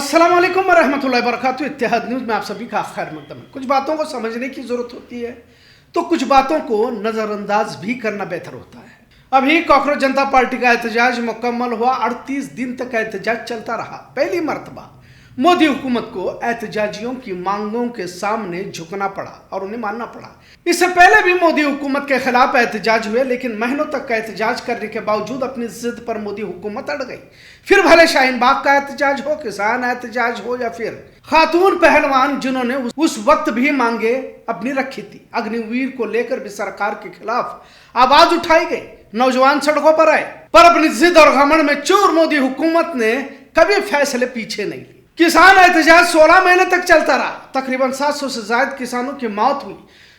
अस्सलाम वालेकुम वरहमतुल्लाहि वबरकातुहू। इत्तेहाद न्यूज़ में आप सभी का खैर मकदम है। कुछ बातों को समझने की ज़रूरत होती है तो कुछ बातों को नज़रअंदाज भी करना बेहतर होता है। अभी कॉकरोच जनता पार्टी का एहतजाज मुकम्मल हुआ। 38 दिन तक एहतजाज चलता रहा। पहली मर्तबा मोदी हुकूमत को एहतजाजियों की मांगों के सामने झुकना पड़ा और उन्हें मानना पड़ा। इससे पहले भी मोदी हुकूमत के खिलाफ एहतजाज हुए, लेकिन महीनों तक का एहतजाज करने के बावजूद अपनी जिद पर मोदी हुकूमत अड़ गई। फिर भले शाहीन बाग का एहतजाज हो, किसान एहतजाज हो या फिर खातून पहलवान जिन्होंने उस वक्त भी मांगे अपनी रखी थी। अग्निवीर को लेकर भी सरकार के खिलाफ आवाज उठाई गई, नौजवान सड़कों पर आए, पर अपनी जिद और घमंड में चूर मोदी हुकूमत ने कभी फैसले पीछे नहीं लिए। किसान एहतजाज 16 महीने तक चलता रहा। तकरीबन 700 से ज्यादा किसानों की मौत हुई।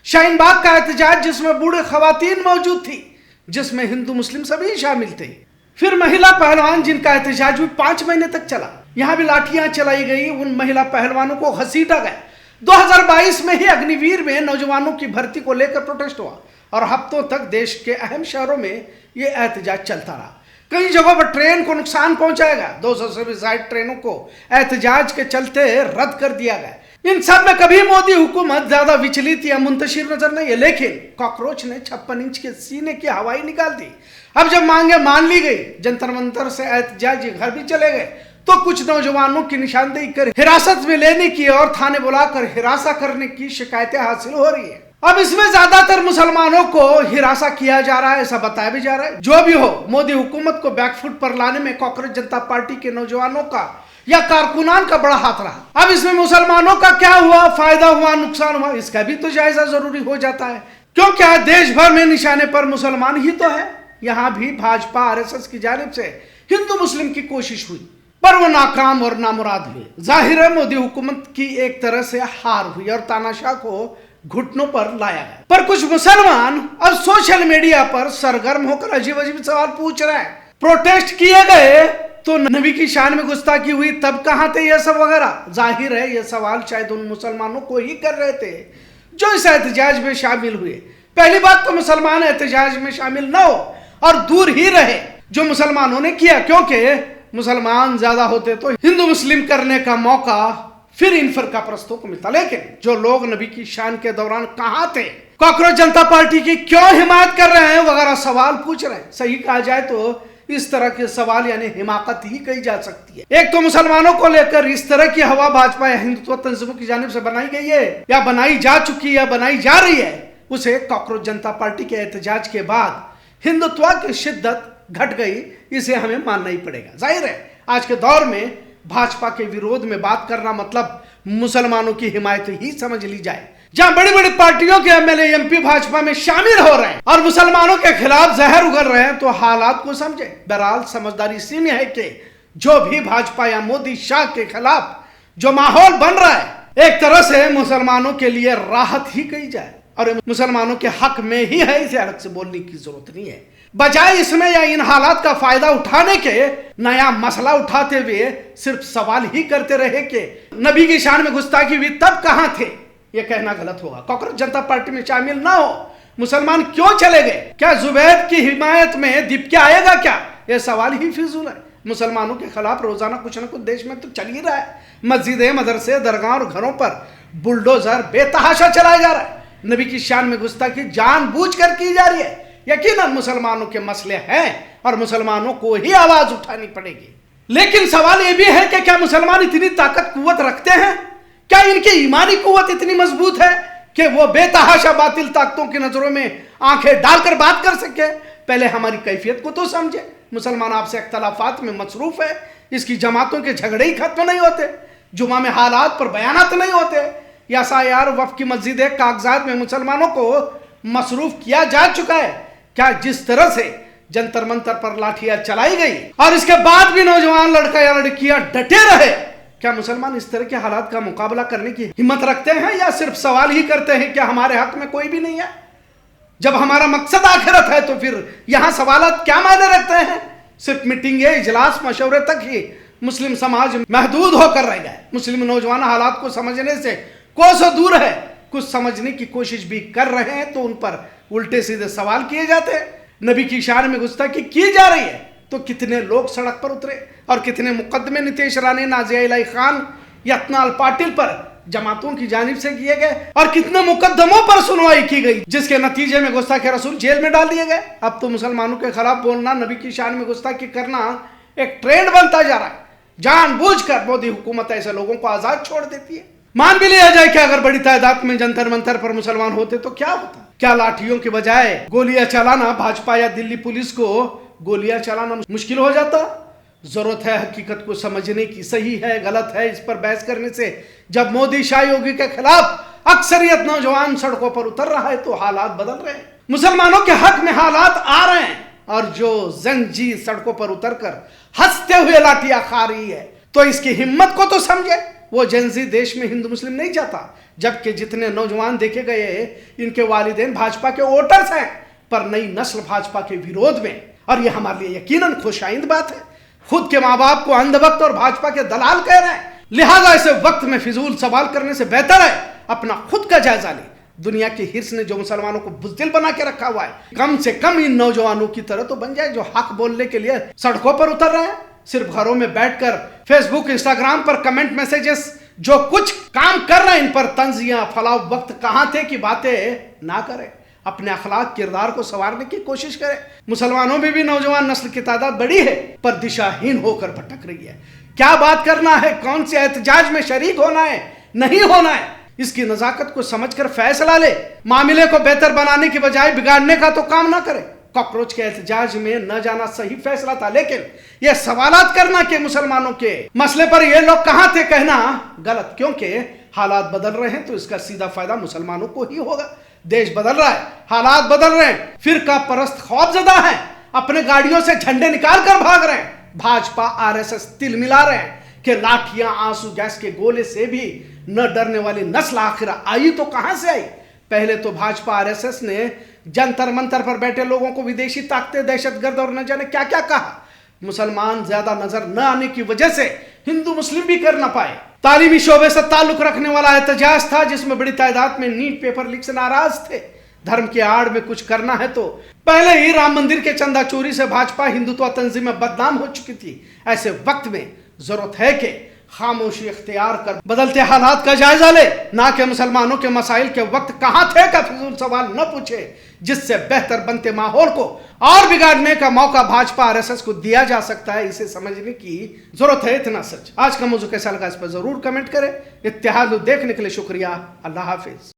शाहीन बाग का एहतजाज जिसमें बूढ़े खवातीन मौजूद थी, जिसमें हिंदू मुस्लिम सभी शामिल थे। फिर महिला पहलवान जिनका एहतजाज भी 5 महीने तक चला। यहाँ भी लाठियां चलाई गई, उन महिला पहलवानों को घसीटा गया। 2022 में ही अग्निवीर में नौजवानों की भर्ती को लेकर प्रोटेस्ट हुआ और हफ्तों तक देश के अहम शहरों में ये एहतजाज चलता रहा। कई जगहों पर ट्रेन को नुकसान पहुंचाएगा। 200 से भी ज्यादा ट्रेनों को एहतजाज के चलते रद्द कर दिया गया। इन सब में कभी मोदी हुकूमत ज्यादा विचलित या मुंतशिर नजर नहीं है, लेकिन कॉकरोच ने 56 इंच के सीने की हवाई निकाल दी। अब जब मांगे मान ली गई, जंतर मंतर से एहतजाजी घर भी चले गए, तो कुछ नौजवानों की निशानदेही कर हिरासत में लेने की और थाने बुलाकर हिरासा करने की शिकायतें हासिल हो रही है। अब इसमें ज्यादातर मुसलमानों को हिरासा किया जा रहा है, ऐसा बताया भी जा रहा है। जो भी हो, मोदी हुकूमत को बैकफुट पर लाने में कॉकरोच जनता पार्टी के नौजवानों का या कारकुनान का बड़ा हाथ रहा। अब इसमें मुसलमानों का क्या हुआ, फायदा हुआ, नुकसान हुआ, इसका भी तो जायजा जरूरी हो जाता है, क्योंकि देश भर में निशाने पर मुसलमान ही तो है। यहाँ भी भाजपा आरएसएस की जानिब से हिंदू मुस्लिम की कोशिश हुई, पर वो नाकाम और नामुराद हुए। जाहिर है मोदी हुकूमत की एक तरह से हार हुई और तानाशाह को घुटनों पर लाया गया। पर कुछ मुसलमान अब सोशल मीडिया पर सरगर्म होकर अजीब अजीब सवाल पूछ रहे हैं। प्रोटेस्ट किए गए तो नबी की शान में गुस्ताखी हुई, तब कहाँ थे ये सब वगैरह। जाहिर है ये सवाल शायद उन मुसलमानों को ही कर रहे थे जो इस एहतजाज में शामिल हुए। पहली बात तो मुसलमान एहतजाज में शामिल न हो और दूर ही रहे जो मुसलमानों ने किया, क्योंकि मुसलमान ज्यादा होते तो हिंदू मुस्लिम करने का मौका फिर इन फरका परस्तों को मिलता। लेकिन जो लोग नबी की शान के दौरान कहां थे, कॉकरोच जनता पार्टी की क्यों हिमायत कर रहे हैं वगैरह सवाल पूछ रहे हैं। सही कहा जाए तो इस तरह के सवाल यानी हिमाकत ही कही जा सकती है। एक तो मुसलमानों को लेकर इस तरह की हवा भाजपा या हिंदुत्व तंजीमों की जानिब से बनाई गई है या बनाई जा चुकी है, बनाई जा रही है, उसे कॉकरोच जनता पार्टी के एहतजाज के बाद हिंदुत्व की शिद्दत घट गई, इसे हमें मानना ही पड़ेगा। जाहिर है आज के दौर में भाजपा के विरोध में बात करना मतलब मुसलमानों की हिमायत ही समझ ली जाए। जहां बड़ी बड़ी पार्टियों के एमएलए एमपी भाजपा में शामिल हो रहे हैं और मुसलमानों के खिलाफ जहर उगल रहे हैं, तो हालात को समझे। बहरहाल समझदारी इसी में है कि जो भी भाजपा या मोदी शाह के खिलाफ जो माहौल बन रहा है, एक तरह से मुसलमानों के लिए राहत ही कही जाए और मुसलमानों के हक में ही है, इसे अलग से बोलने की जरूरत नहीं है। बजाय इसमें या इन हालात का फायदा उठाने के नया मसला उठाते हुए सिर्फ सवाल ही करते रहे कि नबी की शान में गुस्ताखी हुई तब कहां थे, यह कहना गलत होगा। कॉकरोच जनता पार्टी में शामिल ना हो मुसलमान क्यों चले गए, क्या जुबैद की हिमायत में दीपक आएगा क्या, यह सवाल ही फिजूल है। मुसलमानों के खिलाफ रोजाना कुछ न कुछ देश में तो चल ही रहा है। मस्जिदें, मदरसे, दरगाह और घरों पर बुलडोजर बेतहाशा चलाया जा रहा है। नबी की शान में गुस्ताखी जानबूझकर की जा रही है। यकीनन मुसलमानों के मसले हैं और मुसलमानों को ही आवाज उठानी पड़ेगी। लेकिन सवाल यह भी है कि क्या मुसलमान इतनी ताकत कुव्वत रखते हैं, क्या इनकी ईमानी कुव्वत इतनी मजबूत है कि वो बेतहाशा बातिल ताकतों की नजरों में आंखें डालकर बात कर सके। पहले हमारी कैफियत को तो समझे। मुसलमान आपसे इख्तलाफात में मसरूफ है, इसकी जमातों के झगड़े ही खत्म नहीं होते, जुमा में हालात पर बयानात नहीं होते, या सायार वफ की मस्जिद कागजात में मुसलमानों को मसरूफ किया जा चुका है। क्या जिस तरह से जंतर मंतर पर लाठियां चलाई गई और इसके बाद भी नौजवान लड़का या लड़कियां डटे रहे, क्या मुसलमान इस तरह के हालात का मुकाबला करने की हिम्मत रखते हैं या सिर्फ सवाल ही करते हैं कि हमारे हक में कोई भी नहीं है। जब हमारा मकसद आखिरत है तो फिर यहां सवालात क्या मायने रखते हैं। सिर्फ मीटिंगे, इजलास, मशवरे तक ही मुस्लिम समाज महदूद होकर रह गए। मुस्लिम नौजवान हालात को समझने से कोसों दूर है। कुछ समझने की कोशिश भी कर रहे हैं तो उन पर उल्टे सीधे सवाल किए जाते हैं। नबी की शान में गुस्ताखी की जा रही है तो कितने लोग सड़क पर उतरे और कितने मुकदमे नीतीश राणे, नाजिया इलाही खान, यत्नाल पाटिल पर जमातों की जानिब से किए गए और कितने मुकदमों पर सुनवाई की गई, जिसके नतीजे में गुस्ताखे रसूल जेल में डाल दिए गए। अब तो मुसलमानों के खिलाफ बोलना, नबी की शान में गुस्ताखी करना एक ट्रेंड बनता जा रहा है। जानबूझकर मोदी हुकूमत ऐसे लोगों को आजाद छोड़ देती है। मान भी लिया जाए कि अगर बड़ी तादाद में जंतर मंतर पर मुसलमान होते तो क्या होता? क्या लाठियों के बजाय गोलियां चलाना भाजपा या दिल्ली पुलिस को गोलियां चलाना मुश्किल हो जाता? जरूरत है हकीकत को समझने की, सही है गलत है इस पर बहस करने से। जब मोदी शाह योगी के खिलाफ अक्सरियत नौजवान सड़कों पर उतर रहा है तो हालात बदल रहे हैं। मुसलमानों के हक में हालात आ रहे हैं और जो जंजीर सड़कों पर उतरकर हंसते हुए लाठियां खा रही है, तो इसकी हिम्मत को तो समझे। वो जेंजी देश में हिंदू मुस्लिम नहीं जाता, जबकि जितने नौजवान देखे गए इनके वालिदैन भाजपा के वोटर्स हैं, पर नई नस्ल भाजपा के विरोध में। और ये हमारे लिए यकीनन खुशाइंद बात है। खुद के माँ बाप को अंधभक्त और भाजपा के दलाल कह रहे हैं, लिहाजा ऐसे वक्त में फिजूल सवाल करने से बेहतर है अपना खुद का जायजा ले। दुनिया की हिर्स ने जो मुसलमानों को बुज़दिल बना के रखा हुआ है, कम से कम इन नौजवानों की तरह तो बन जाए जो हक बोलने के लिए सड़कों पर उतर रहे हैं। सिर्फ घरों में बैठकर फेसबुक इंस्टाग्राम पर कमेंट मैसेजेस जो कुछ काम कर रहे हैं, इन पर तंजियां फलाओ वक्त कहां थे कि बातें ना करें। अपने अखलाक किरदार को संवारने की कोशिश करें। मुसलमानों में भी नौजवान नस्ल की तादाद बड़ी है, पर दिशाहीन होकर भटक रही है। क्या बात करना है, कौन से एहतजाज में शरीक होना है, नहीं होना है, इसकी नजाकत को समझकर फैसला ले। मामले को बेहतर बनाने की बजाय बिगाड़ने का तो काम ना करे। कॉकरोच के एहतजाज में न जाना सही फैसला था, लेकिन यह सवालात करना कि मुसलमानों के मसले पर ये लोग कहां थे कहना गलत, क्योंकि हालात बदल रहे हैं तो इसका सीधा फायदा मुसलमानों को ही होगा। देश बदल रहा है, हालात बदल रहे हैं, फिरका परस्त खौफजदा है, अपने गाड़ियों से झंडे निकाल कर भाग रहे हैं। भाजपा आरएसएस तिल मिला रहे हैं कि लाठियां आंसू गैस के गोले से भी न डरने वाली नस्ल आखिर आई तो कहां से आई? पहले तो भाजपा आरएसएस ने जंतर मंतर पर बैठे लोगों को विदेशी ताकतें, दहशतगर्द और न जाने क्या क्या कहा। मुसलमान ज्यादा नजर न आने की वजह से हिंदू मुस्लिम भी कर न पाए। तालीमी शोबे से ताल्लुक रखने वाला एहतजाज था जिसमें बड़ी तादाद में नीट पेपर लीक से नाराज थे। धर्म की आड़ में कुछ करना है तो पहले ही राम मंदिर के चंदा चोरी से भाजपा हिंदुत्व तंजीमें बदनाम हो चुकी थी। ऐसे वक्त में जरूरत है कि खामोशी इख्तियार कर बदलते हालात का जायजा ले, ना कि मुसलमानों के मसाइल के वक्त कहां थे का फिजूल सवाल न पूछे, जिससे बेहतर बनते माहौल को और बिगाड़ने का मौका भाजपा आरएसएस को दिया जा सकता है। इसे समझने की जरूरत है। इतना सच। आज का मौजू कैसा लगा इस पर जरूर कमेंट करें। इत्तेहाद देखने के लिए शुक्रिया। अल्लाह हाफिज।